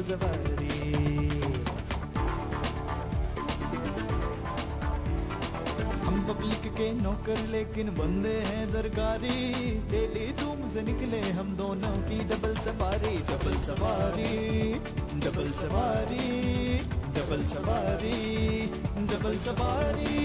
सवारी। हम पब्लिक के नौकर लेकिन बंदे हैं सरकारी, डेली तुम से निकले हम दोनों की डबल सवारी। डबल सवारी, डबल सवारी, डबल सवारी, डबल सवारी।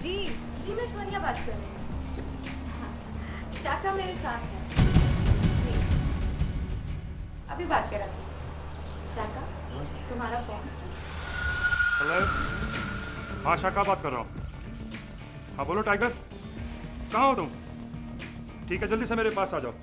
जी मैं सोनिया बात कर रही हूँ। हाँ, शाका मेरे साथ है जी, अभी बात कर रही हूँ। शाका तुम्हारा फोन। हेलो, हाँ शाका बात कर रहा हूँ। हाँ बोलो टाइगर, कहाँ हो तुम? ठीक है जल्दी से मेरे पास आ जाओ।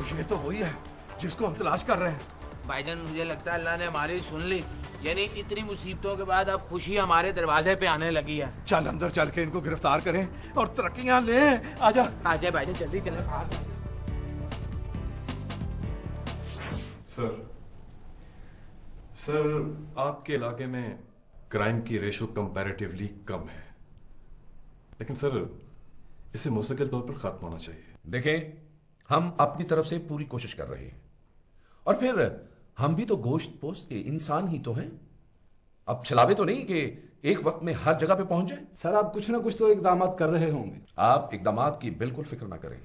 ये तो वही है जिसको हम तलाश कर रहे हैं। भाईजान मुझे लगता है अल्लाह ने हमारी सुन ली, यानी इतनी मुसीबतों के बाद अब खुशी हमारे दरवाजे पे आने लगी है। चल अंदर चल के इनको गिरफ्तार करें और तरक्कियां लें। आजा आजा भाईजान जल्दी चले। सर आपके इलाके में क्राइम की रेशो कंपैरेटिवली कम है, लेकिन सर इसे मुस्तकिल तौर पर खत्म होना चाहिए। देखें, हम अपनी तरफ से पूरी कोशिश कर रहे हैं, और फिर हम भी तो गोश्त पोस्ट के इंसान ही तो हैं। अब छलावे तो नहीं कि एक वक्त में हर जगह पे पहुंच जाए। सर आप कुछ ना कुछ तो इकदाम कर रहे होंगे। आप इकदामात की बिल्कुल फिक्र ना करें,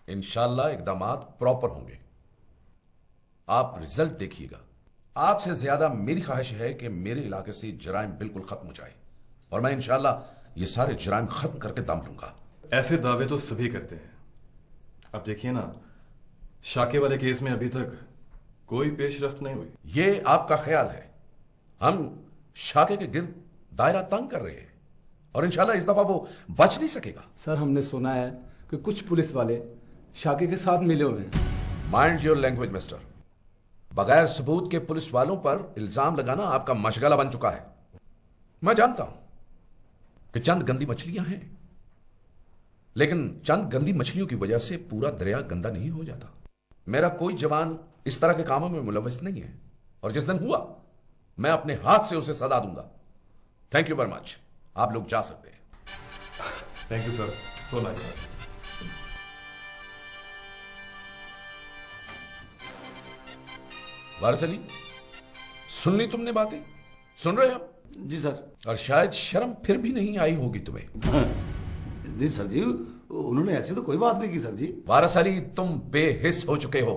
इंशाल्लाह इकदामात प्रॉपर होंगे। आप रिजल्ट देखिएगा। आपसे ज्यादा मेरी ख्वाहिश है कि मेरे इलाके से जराइम बिल्कुल खत्म हो जाए, और मैं इंशाल्लाह ये सारे जराइम खत्म करके दम लूंगा। ऐसे दावे तो सभी करते हैं। अब देखिए ना, शाके वाले केस में अभी तक कोई पेशरफ्त नहीं हुई। ये आपका ख्याल है, हम शाके के गिर्द दायरा तंग कर रहे हैं, और इंशाल्लाह इस दफा वो बच नहीं सकेगा। सर हमने सुना है कि कुछ पुलिस वाले शाके के साथ मिले हुए हैं। Mind your language mister. बगैर सबूत के पुलिस वालों पर इल्जाम लगाना आपका मशगला बन चुका है। मैं जानता हूं कि चंद गंदी मछलियां हैं, लेकिन चंद गंदी मछलियों की वजह से पूरा दरिया गंदा नहीं हो जाता। मेरा कोई जवान इस तरह के कामों में मुलव्वस नहीं है, और जिस दिन हुआ मैं अपने हाथ से उसे सजा दूंगा। Thank you very much. आप लोग जा सकते हैं। Thank you sir, so nice sir. Waris Ali, सुन ली तुमने बातें? सुन रहे हो? जी सर। और शायद शर्म फिर भी नहीं आई होगी तुम्हें। जी सर जी, उन्होंने ऐसी तो कोई बात नहीं की सर जी। वारिस अली, तुम बेहिस हो चुके हो।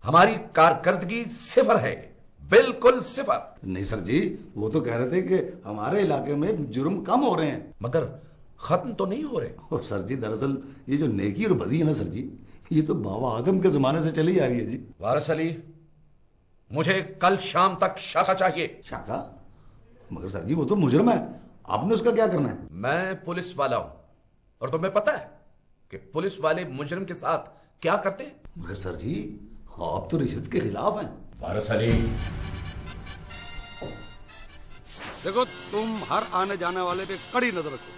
हमारी कारकर्दगी सिफर है, बिल्कुल सिफर। नहीं सर जी, वो तो कह रहे थे कि हमारे इलाके में जुर्म कम हो रहे हैं, मगर खत्म तो नहीं हो रहे। और सर जी दरअसल ये जो नेकी और बदी है ना सर जी, ये तो बाबा आदम के जमाने से चली आ रही है जी। वारिस अली, मुझे कल शाम तक शाका चाहिए। शाका? मगर सर जी वो तो मुजरम है, आपने उसका क्या करना है? मैं पुलिस वाला हूं, और तुम्हें पता है कि पुलिस वाले मुजरिम के साथ क्या करते हैं? मगर सर जी आप तो रिश्वत के खिलाफ हैं। वारिस अली, देखो तुम हर आने जाने वाले पे कड़ी नजर रखो,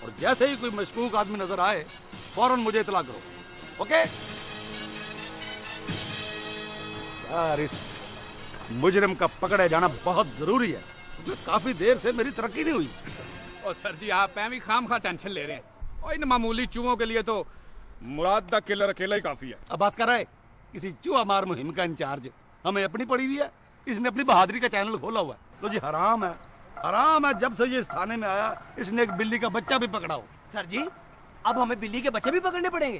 और जैसे ही कोई मशकूक आदमी नजर आए फौरन मुझे इतला करो। ओके? यार इस मुजरिम का पकड़े जाना बहुत जरूरी है, क्योंकि काफी देर से मेरी तरक्की नहीं हुई। और सर जी आप भी खाम खा टेंशन ले रहे हैं, और इन मामूली चूहों के लिए तो मुराद दा किलर अकेला ही काफी है। अब बात कर रहा है किसी चूहा मार मुहिम का इंचार्ज हमें अपनी पड़ी हुई है, इसने अपनी बहादुरी का चैनल खोला हुआ है। तो जी हराम है, हराम है जब से ये इस थाने में आया इसने एक बिल्ली का बच्चा भी पकड़ा हो। सर जी अब हमें बिल्ली के बच्चे भी पकड़ने पड़ेंगे?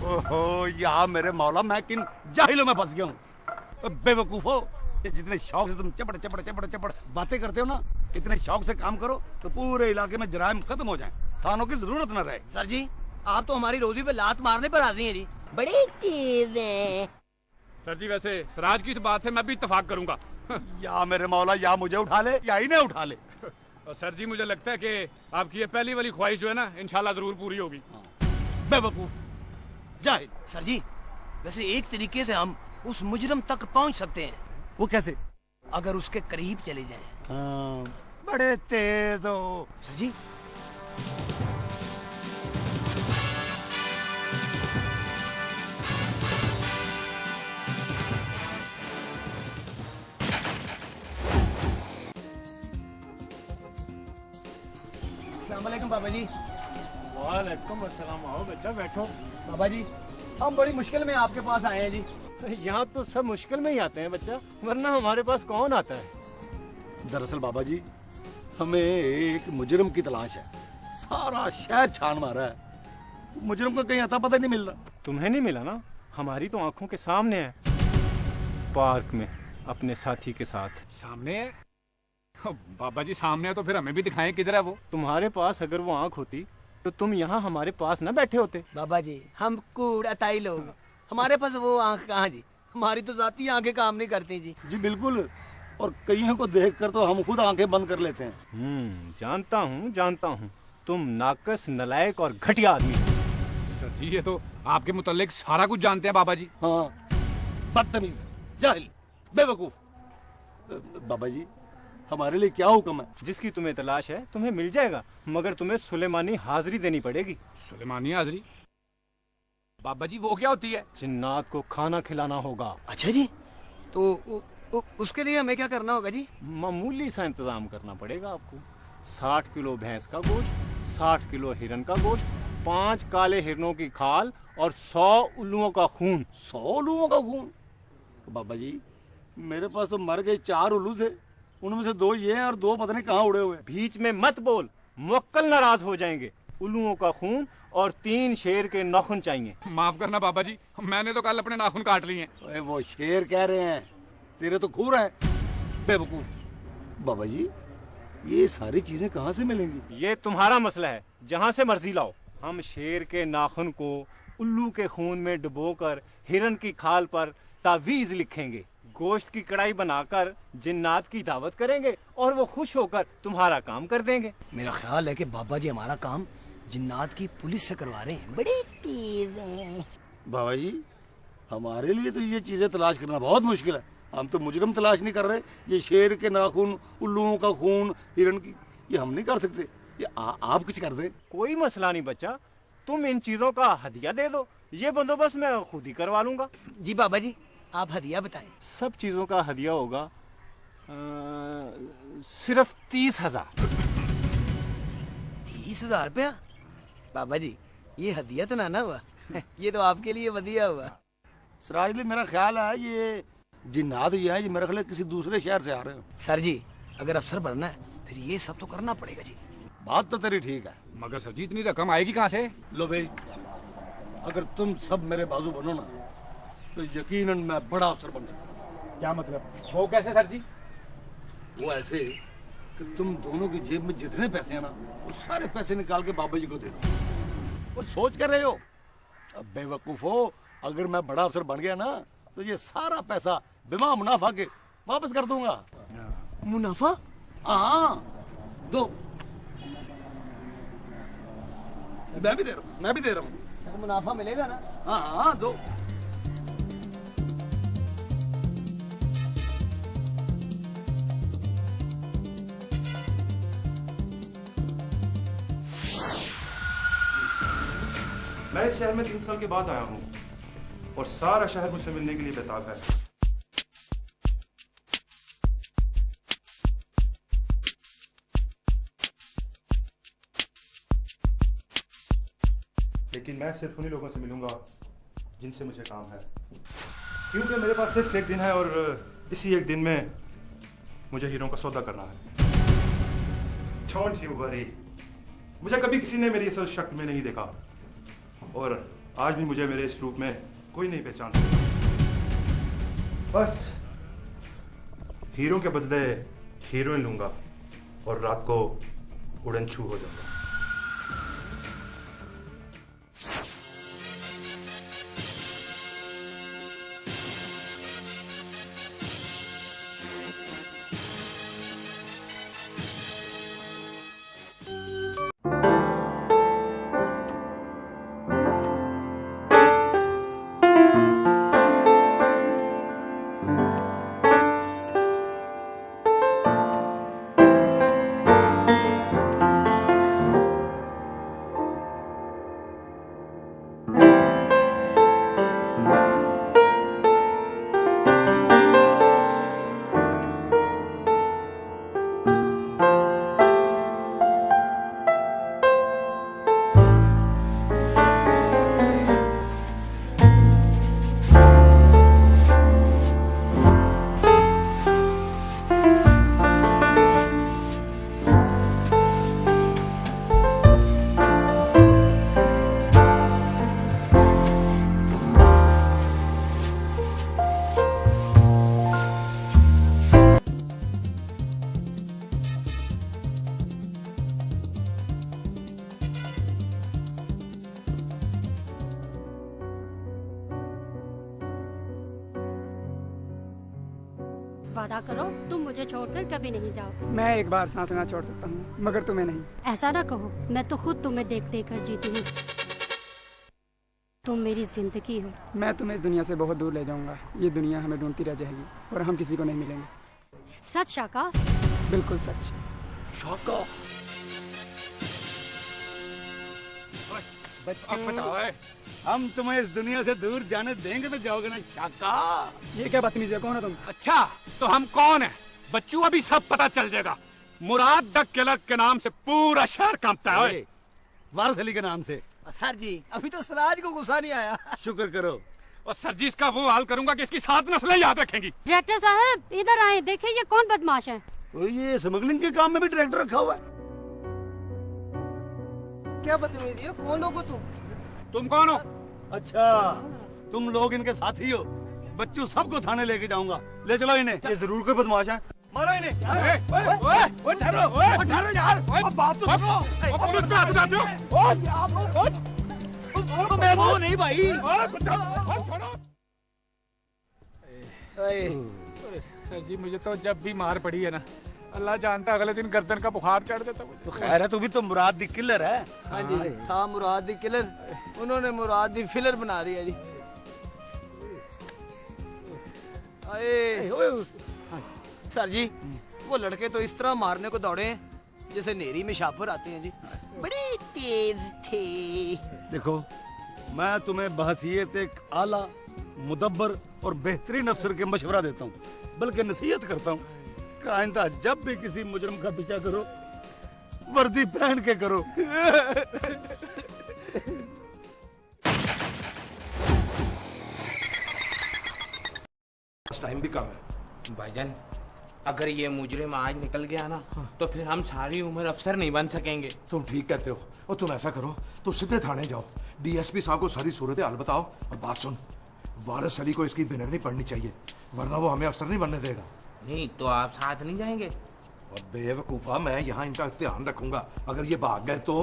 ओहो या मेरे मौला, मैं किन जाहिलों में फंस गया हूँ। बेवकूफो, जितने शौक से तुम चपड़ चपड़ चपड़ चपड़ बातें करते हो ना, इतने शौक से काम करो तो पूरे इलाके में जराइम खत्म हो जाए, थानों की जरूरत न रहे। सर जी आप तो हमारी रोजी पे लात मारने पर राजी हैं जी, बड़ी तेज हैं। सर जी वैसे सराज की इस बात से मैं भी इत्तेफाक करूंगा। या मेरे मौला, या मुझे उठा ले या इन्हें उठा ले। और सर जी मुझे लगता है कि आपकी ये पहली वाली ख्वाहिश जो है ना इंशाल्लाह जरूर पूरी होगी। बेवकूफ जाहिल। सर जी वैसे एक तरीके से हम उस मुजरिम तक पहुंच सकते हैं। वो कैसे? अगर उसके करीब चले जाएं। बड़े तेज हो। सर जी अस्सलाम वालेकुम बाबा जी। वालेकुम अस्सलाम। आओ बच्चा बैठो। बाबा जी हम बड़ी मुश्किल में आपके पास आए हैं जी। यहाँ तो सब मुश्किल में ही आते हैं बच्चा, वरना हमारे पास कौन आता है। दरअसल बाबा जी हमें एक मुजरिम की तलाश है। सारा शहर छान मारा है, मुजरिम का कहीं अता पता नहीं मिल रहा। तुम्हें नहीं मिला ना, हमारी तो आंखों के सामने है, पार्क में अपने साथी के साथ। सामने है? बाबा जी सामने है तो फिर हमें भी दिखाएं किधर है वो। तुम्हारे पास अगर वो आंख होती तो तुम यहाँ हमारे पास ना बैठे होते। बाबा जी हम कूड़ाताई लोग, हमारे पास वो आंख कहाँ जी, हमारी तो जाती आंखें काम नहीं करती जी। जी बिल्कुल, और कईयों को देखकर तो हम खुद आंखें बंद कर लेते हैं। जानता हूँ तुम नाकस, नलायक और घटिया आदमी हो। सर जी ये तो आपके मुतालिक सारा कुछ जानते हैं बाबा जी। हाँ, बदतमीज, जाहिल, बेवकूफ। बाबा जी हमारे लिए क्या हुक्म है? जिसकी तुम्हें तलाश है तुम्हें मिल जाएगा, मगर तुम्हें सुलेमानी हाजिरी देनी पड़ेगी। सुलेमानी हाजिरी? बाबा जी वो क्या होती है? जिन्नात को खाना खिलाना होगा। अच्छा जी, तो उसके लिए हमें क्या करना होगा जी? मामूली सा इंतजाम करना पड़ेगा आपको। 60 किलो भैंस का गोश्त, 60 किलो हिरन का गोश्त, 5 काले हिरनों की खाल और 100 उल्लुओं का खून। 100 उल्लुओं का खून? बाबा जी मेरे पास तो मर गए 4 उल्लू थे, उनमें से 2 ये हैं और 2 पता नहीं कहाँ उड़े हुए। बीच में मत बोल, मुवक्किल नाराज हो जाएंगे। उल्लुओं का खून और 3 शेर के नाखून चाहिए। माफ करना बाबा जी, मैंने तो कल अपने नाखून काट लिए हैं। वो शेर कह रहे हैं, तेरे तो खूर है, बेवकूफ। बाबा जी ये सारी चीजें कहाँ से मिलेंगी? ये तुम्हारा मसला है, जहाँ से मर्जी लाओ। हम शेर के नाखून को उल्लू के खून में डुबोकर हिरन की खाल पर तावीज लिखेंगे, गोश्त की कढ़ाई बनाकर जिन्नात की दावत करेंगे और वो खुश होकर तुम्हारा काम कर देंगे। मेरा ख्याल है कि बाबा जी हमारा काम जिन्नात की पुलिस से करवा रहे हैं, बड़ी तेज हैं। बाबा जी हमारे लिए तो ये चीजें तलाश करना बहुत मुश्किल है। हम तो मुजरिम तलाश नहीं कर रहे, ये शेर के नाखून, उल्लुओं का खून, हिरन की, ये हम नहीं कर सकते। ये आप कुछ कर दें। कोई मसला नहीं बच्चा, तुम इन चीजों का हदिया दे दो, ये बंदोबस्त मैं खुद ही करवा लूंगा। जी बाबा जी आप हदिया बताएं। सब चीजों का हदिया होगा सिर्फ 30,000। 30,000 रुपया? बाबा जी ये हदिया तो ना हुआ, ये तो आपके लिए वदिया हुआ। सराजली मेरा ख्याल है ये जिन्नात ये है, ये मेरे ख्याल किसी दूसरे शहर से आ रहे हो। सर जी अगर अफसर बनना है फिर ये सब तो करना पड़ेगा जी। बात तो तेरी ठीक है, मगर सर जी इतनी रकम आएगी कहाँ से? लो भाई, अगर तुम सब मेरे बाजू बनो ना तो यकीनन मैं बड़ा अफसर बन सकता हूँ। क्या मतलब? वो कैसे सर जी? वो ऐसे कि तुम दोनों की जेब में जितने पैसे हैं ना, वो सारे पैसे निकाल के बाबा जी को दे दो। वो सोच कर रहे हो? अब बेवकूफो, अगर मैं बड़ा अफसर बन गया ना तो ये सारा पैसा बिना मुनाफा के वापस कर दूंगा। मुनाफा? हाँ दो, मैं भी दे रहा हूँ, मैं भी दे रहा हूँ। सर मुनाफा मिलेगा ना? हाँ हाँ दो। मैं इस शहर में 3 साल के बाद आया हूँ और सारा शहर मुझसे मिलने के लिए बेताब है। लेकिन मैं सिर्फ उन्हीं लोगों से मिलूंगा जिनसे मुझे काम है, क्योंकि मेरे पास सिर्फ 1 दिन है और इसी 1 दिन में मुझे हीरों का सौदा करना है। Don't you worry, मुझे कभी किसी ने मेरी असल शक्ल में नहीं देखा और आज भी मुझे मेरे इस रूप में कोई नहीं पहचान सकता। बस हीरो के बदले हीरोइन लूंगा और रात को उड़न छू हो जाऊंगा। वादा करो तुम मुझे छोड़कर कभी नहीं जाओ। मैं एक बार सांस लेना छोड़ सकता हूँ, मगर तुम्हें नहीं। ऐसा ना कहो, मैं तो खुद तुम्हें देख देख कर जीती हूँ। तुम मेरी जिंदगी हो। मैं तुम्हें इस दुनिया से बहुत दूर ले जाऊंगा। ये दुनिया हमें ढूंढती रह जाएगी और हम किसी को नहीं मिलेंगे। सच शाका? बिल्कुल सच। शाका हम तुम्हें इस दुनिया से दूर जाने देंगे तो जाओगे ना शाका। ये क्या बदतमीजी है, कौन है तुम? अच्छा तो हम कौन है बच्चू? अभी सब पता चल जाएगा। मुराद द किलर के नाम से पूरा शहर कांपता है। वारिस अली के नाम से। सर जी अभी तो सराज को गुस्सा नहीं आया। शुक्र करो। और सर जी इसका वो हाल करूंगा कि इसकी 7 नस्लें याद रखेंगी। डायरेक्टर साहब इधर आए, देखिए ये कौन बदमाश है। ये स्मगलिंग के काम में भी डायरेक्टर रखा हुआ है। क्या बदतमीजी है, कौन लोग हो तुम कौन हो? अच्छा तुम लोग इनके साथी हो। बच्चू सबको थाने लेके जाऊंगा, ले चलो इन्हें। ये जरूर कोई बदमाश है, मारो इन्हें। ठहरो यार, बात तो मैं वो नहीं भाई। सर जी मुझे तो जब भी मार पड़ी है ना, अल्लाह जानता अगले दिन गर्दन का बुखार चढ़ जाता मुझे। तो खैर है, तू भी तो मुराद दी किलर है। हाँ जी था मुराद दी किलर, उन्होंने मुराद दी फिलर बना दिया जी। सर जी वो लड़के तो इस तरह मारने को दौड़े हैं जैसे नेरी में शापर आते हैं जी। बड़ी तेज थे। देखो मैं तुम्हें बहसीयत एक आला मुदब्बर और बेहतरीन अफसर के मशवरा देता हूँ, बल्कि नसीहत करता हूँ। आइंदा जब भी किसी मुजरम का पीछा करो वर्दी पहन के करो। टाइम भी कम है। भाईजान अगर ये मुजरिम आज निकल गया ना तो फिर हम सारी उम्र अफसर नहीं बन सकेंगे। तुम ठीक कहते हो। और तुम ऐसा करो, तुम सीधे थाने जाओ, डीएसपी साहब को सारी सूरत हाल बताओ। और बात सुन, वारिस अली को इसकी बिनर नहीं पड़नी चाहिए, वरना वो हमें अफसर नहीं बनने देगा। नहीं तो आप साथ नहीं जाएंगे? और बेवकूफा, मैं यहाँ इनका ध्यान रखूंगा। अगर ये भाग गए तो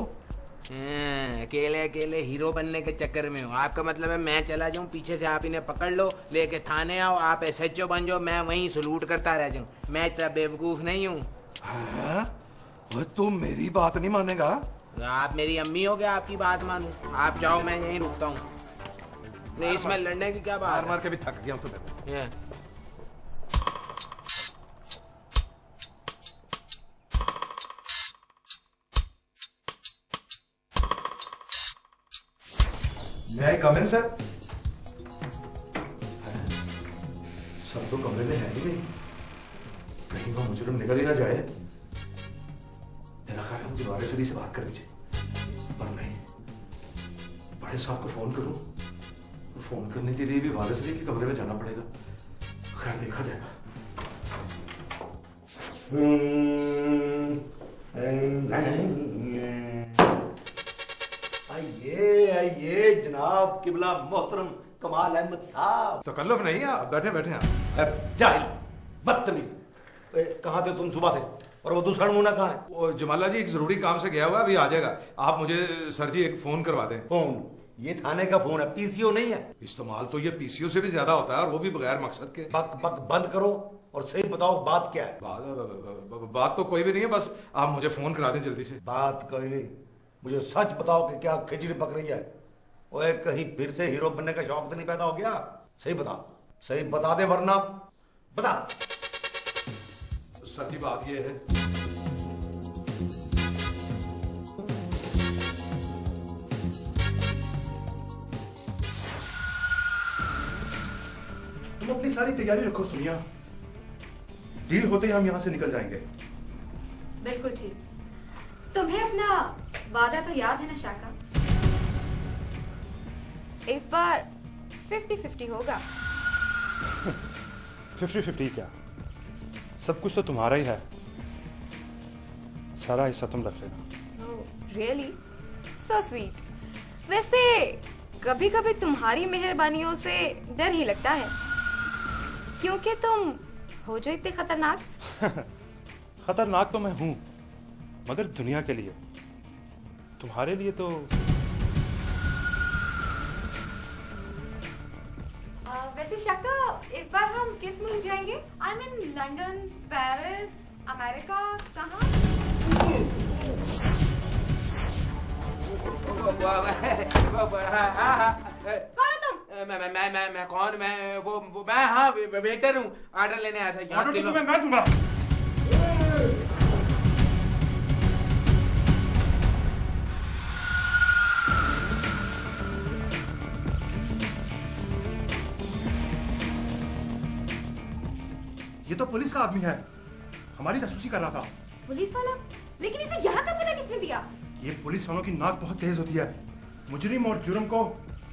अकेले अकेले हीरो बनने के चक्कर में हो। आपका मतलब है मैं चला जाऊं, पीछे से आप इन्हें पकड़ लो, लेके थाने आओ, आप एसएचओ बन जाओ, मैं वहीं सलूट करता रह जाऊं। मैं इतना बेवकूफ नहीं हूँ। तुम मेरी बात नहीं मानेगा? आप मेरी अम्मी हो गया आपकी बात मानूं? आप जाओ, मैं यहीं रुकता हूँ। नहीं इसमें लड़ने की क्या बात? मार के भी थक गया हूँ तुम्हें। May I come in, sir? सब तो कमरे में है ही नहीं, कहीं वो मुजरिम निकल ही ना जाए। मेरा ख्याल है मुझे वारिस अली से बात करनी चाहिए, पर नहीं, बड़े साहब को फोन करूं, फोन करने के लिए भी वारिस अली के कमरे में जाना पड़ेगा। खैर देखा जाएगा। आइए जनाब किबला मोहतरम कमाल अहमद साहब। तकल्लुफ नहीं है, बैठे बैठे हैं। जाहिल बदतमीज, कहाँ थे तुम सुबह से? और वो दूसरा नमूना कहाँ है? वो जमाला जी एक जरूरी काम से गया हुआ, अभी आ जाएगा। आप मुझे सर जी एक फोन करवा दें। फोन? ये थाने का फोन है, पीसीओ नहीं है। इस्तेमाल तो ये पीसीओ से भी ज्यादा होता है, और वो भी बगैर मकसद के। बक बक बंद करो और सही बताओ बात क्या है। बात तो कोई भी नहीं है, बस आप मुझे फोन करा दें जल्दी से। बात कोई नहीं, मुझे सच बताओ कि क्या खिचड़ी पक रही है। ओए कहीं फिर से हीरो बनने का शौक तो नहीं पैदा हो गया? सही बता, सही बता दे वरना बता। सर जी बात ये है, तुम अपनी सारी तैयारी रखो सुनिया, डील होते ही हम यहाँ से निकल जाएंगे। बिल्कुल ठीक। तुम्हें अपना वादा तो याद है ना शाका? इस बार 50-50 होगा। 50-50 क्या, सब कुछ तो तुम्हारा ही है, सारा हिस्सा तुम रख लेना। Really so sweet. वैसे कभी कभी तुम्हारी मेहरबानियों से डर ही लगता है, क्योंकि तुम हो जो इतने खतरनाक। खतरनाक तो मैं हूं, मगर दुनिया के लिए, तुम्हारे लिए तो वैसे शाका इस बार हम किस मुल्क जाएंगे? I mean London, Paris, America, कहाँ? कौन हो तुम? मैं कौन? मैं हाँ वेटर हूँ, ऑर्डर लेने आया था। ऑर्डर तो मैं दूंगा। ये तो पुलिस का आदमी है, हमारी जासूसी कर रहा था। पुलिस वाला? लेकिन इसे यहाँ का पता किसने दिया? ये पुलिस वालों की नाक बहुत तेज होती है, मुजरिम और जुर्म को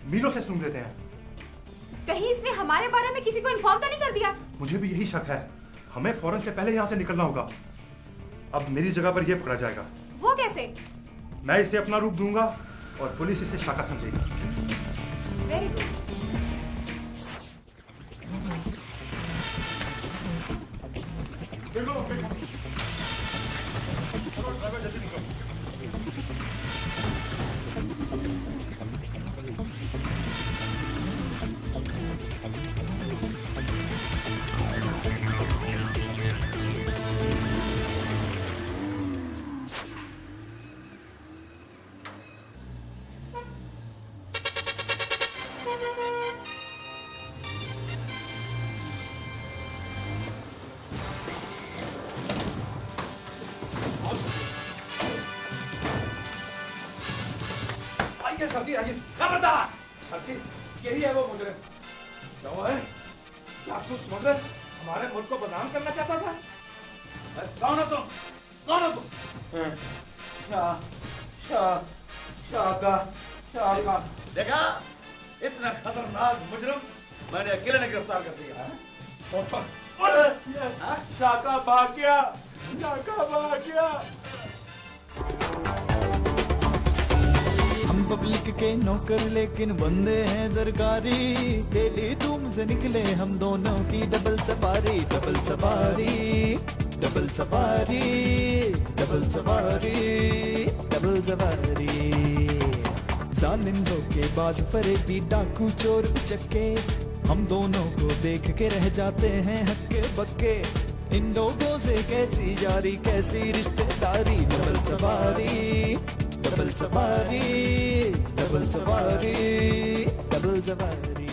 मीलों से सूंघ लेते हैं। कहीं इसने हमारे बारे में किसी को इन्फॉर्म तो नहीं कर दिया? मुझे भी यही शक है, हमें फौरन से पहले यहाँ से निकलना होगा। अब मेरी जगह पर यह पकड़ा जाएगा। वो कैसे? मैं इसे अपना रूप दूंगा और पुलिस इसे शाका समझेगी। Very good. सब्जी आइए, खबरदार! सब्जी, यही है वो मुजरिम। क्या हुआ है? जासूस मगर हमारे मुल्क को बदनाम करना चाहता था। कौन हो तुम? कौन हो तुम? शाका। देखा, इतना खतरनाक मुजरिम मैंने अकेले ने गिरफ्तार कर दिया है। शाका भाग गया, शाका भाग गया। हम पब्लिक के नौकर लेकिन बंदे हैं सरकारी, डेली तुम से निकले हम दोनों की डबल सवारी, डबल सवारी, डबल सवारी, डबल सवारी, डबल सवारी। जालिम धोखेबाज फरेबी डाकू चोर उचक्के, हम दोनों को देख के रह जाते हैं हक्के बक्के। इन लोगों से कैसी जारी कैसी रिश्तेदारी, डबल सवारी, डबल सवारी, डबल सवारी, डबल सवारी।